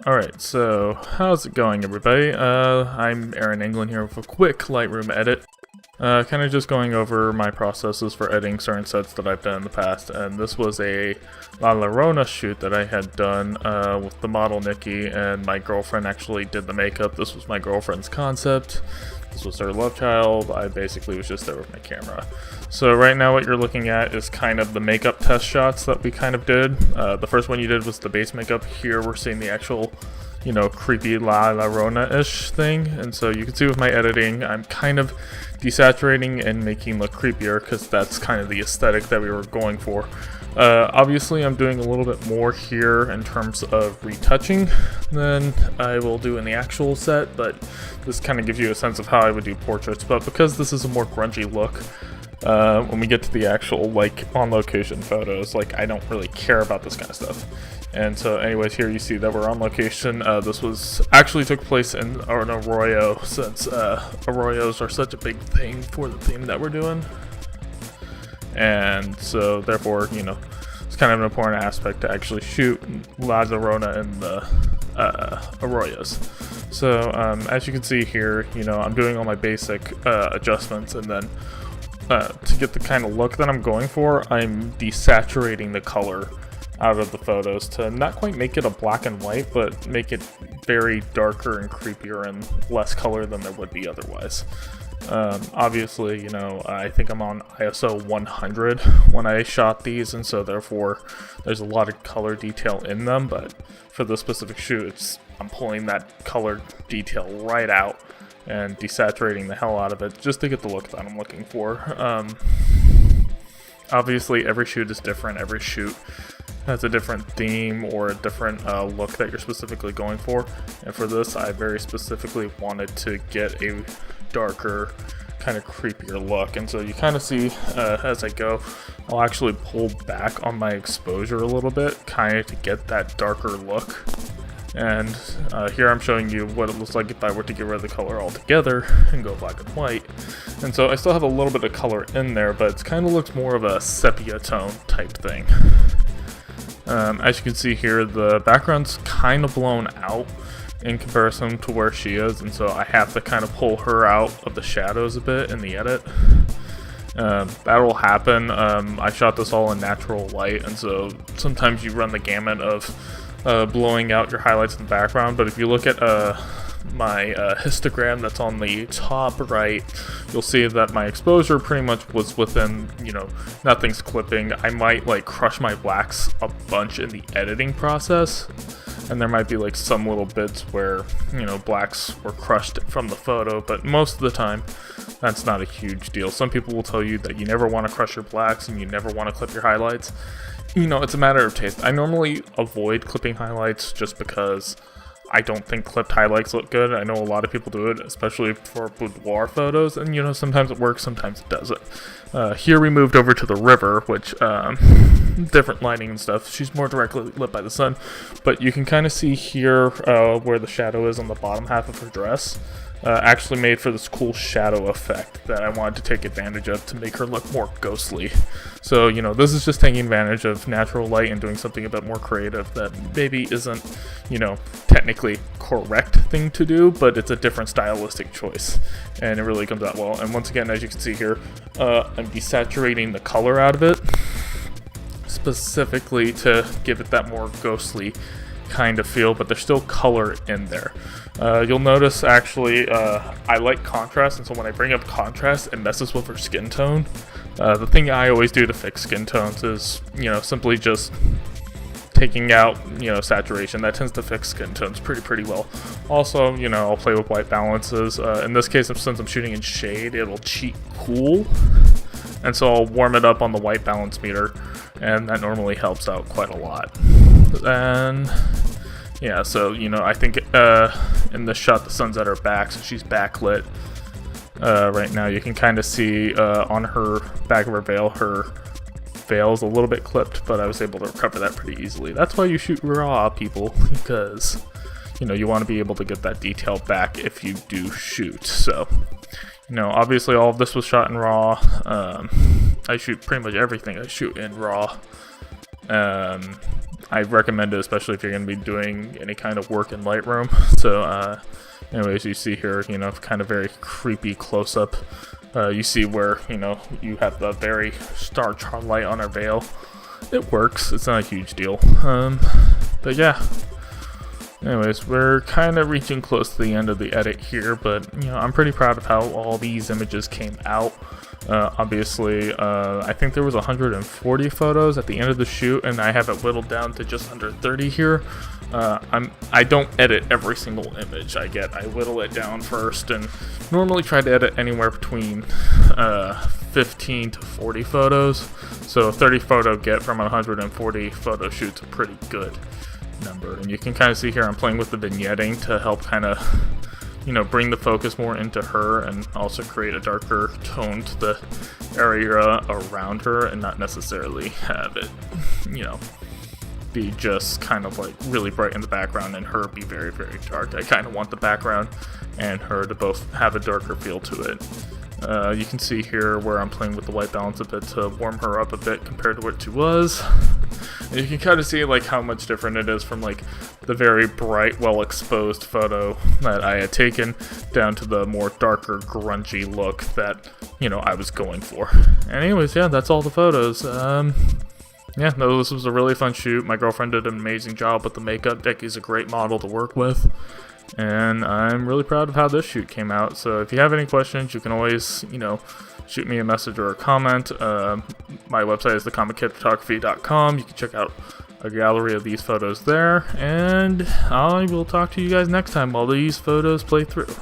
Alright, so how's it going, everybody? I'm Aaron England here with a quick Lightroom edit. Kind of just going over my processes for editing certain sets that I've done in the past, and this was a Llorona shoot that I had done with the model Nikki, and my girlfriend actually did the makeup. This was my girlfriend's concept. This was her love child. I basically was just there with my camera. So right now what you're looking at is kind of the makeup test shots that we kind of did. The first one you did was the base makeup. Here we're seeing the actual, creepy Llorona-ish thing. And so you can see with my editing, I'm kind of desaturating and making look creepier because that's kind of the aesthetic that we were going for. Obviously I'm doing a little bit more here in terms of retouching than I will do in the actual set, but this kind of gives you a sense of how I would do portraits. But because this is a more grungy look, when we get to the actual on location photos, I don't really care about this kind of stuff. And so anyways, here you see that we're on location. This was actually took place in an arroyo, since arroyos are such a big thing for the theme that we're doing. And so therefore, it's kind of an important aspect to actually shoot La Llorona in the arroyos. So as you can see here, I'm doing all my basic adjustments, and then to get the kind of look that I'm going for, I'm desaturating the color out of the photos to not quite make it a black and white, but make it very darker and creepier and less color than there would be otherwise. Obviously, I think I'm on ISO 100 when I shot these, and so therefore there's a lot of color detail in them, but for this specific shoot, I'm pulling that color detail right out and desaturating the hell out of it just to get the look that I'm looking for. Obviously every shoot is different. Every shoot has a different theme or a different look that you're specifically going for, and for this I very specifically wanted to get a darker, kind of creepier look. And so you kind of see as I go, I'll actually pull back on my exposure a little bit, kind of to get that darker look. And here I'm showing you what it looks like if I were to get rid of the color altogether and go black and white. And so I still have a little bit of color in there, but it kind of looks more of a sepia tone type thing. As you can see here, the background's kind of blown out in comparison to where she is, and so I have to kind of pull her out of the shadows a bit in the edit. That'll happen. I shot this all in natural light, and so sometimes you run the gamut of blowing out your highlights in the background. But if you look at my histogram that's on the top right, you'll see that my exposure pretty much was within, nothing's clipping. I might crush my blacks a bunch in the editing process, and there might be some little bits where blacks were crushed from the photo, but most of the time that's not a huge deal. Some people will tell you that you never want to crush your blacks and you never want to clip your highlights. It's a matter of taste. I normally avoid clipping highlights just because I don't think clipped highlights look good. I know a lot of people do it, especially for boudoir photos, and sometimes it works, sometimes it doesn't. Here we moved over to the river, which, different lighting and stuff. She's more directly lit by the sun, but you can kind of see here where the shadow is on the bottom half of her dress. Actually made for this cool shadow effect that I wanted to take advantage of to make her look more ghostly. So, this is just taking advantage of natural light and doing something a bit more creative that maybe isn't, technically correct thing to do, but it's a different stylistic choice, and it really comes out well. And once again, as you can see here, I'm desaturating the color out of it, specifically to give it that more ghostly kind of feel, but there's still color in there. You'll notice actually I like contrast, and so when I bring up contrast, it messes with her skin tone. The thing I always do to fix skin tones is simply just taking out saturation. That tends to fix skin tones pretty well. Also, I'll play with white balances. In this case, since I'm shooting in shade, it'll cheat cool, and so I'll warm it up on the white balance meter, and that normally helps out quite a lot. And yeah, so I think in this shot the sun's at her back, so she's backlit right now. You can kind of see on her back of her veil's a little bit clipped, but I was able to recover that pretty easily. That's why you shoot raw, people, because you want to be able to get that detail back if you do shoot. So obviously all of this was shot in raw. I shoot pretty much everything I shoot in raw. I recommend it, especially if you're going to be doing any kind of work in Lightroom. So anyways, you see here, you know, kind of very creepy close-up. You see where, you know, you have the very stark light on her veil. It works. It's not a huge deal. But yeah. Anyways, we're kind of reaching close to the end of the edit here, but, you know, I'm pretty proud of how all these images came out. Obviously, I think there was 140 photos at the end of the shoot, and I have it whittled down to just under 30 here. I don't edit every single image I get. I whittle it down first, and normally try to edit anywhere between 15 to 40 photos. So a 30 photo get from 140 photo shoots a pretty good number. And you can kind of see here I'm playing with the vignetting to help kind of, you know, bring the focus more into her and also create a darker tone to the area around her and not necessarily have it, you know, be just kind of like really bright in the background and her be very, very dark. I kind of want the background and her to both have a darker feel to it. You can see here where I'm playing with the white balance a bit to warm her up a bit compared to what she was. And you can kind of see like how much different it is from like the very bright, well exposed photo that I had taken down to the more darker, grungy look that, you know, I was going for. Anyways, yeah, that's all the photos. Yeah, no, this was a really fun shoot. My girlfriend did an amazing job with the makeup. Decky's a great model to work with. And I'm really proud of how this shoot came out. So if you have any questions, you can always, you know, shoot me a message or a comment. My website is thecomickidphotography.com. You can check out a gallery of these photos there. And I will talk to you guys next time while these photos play through.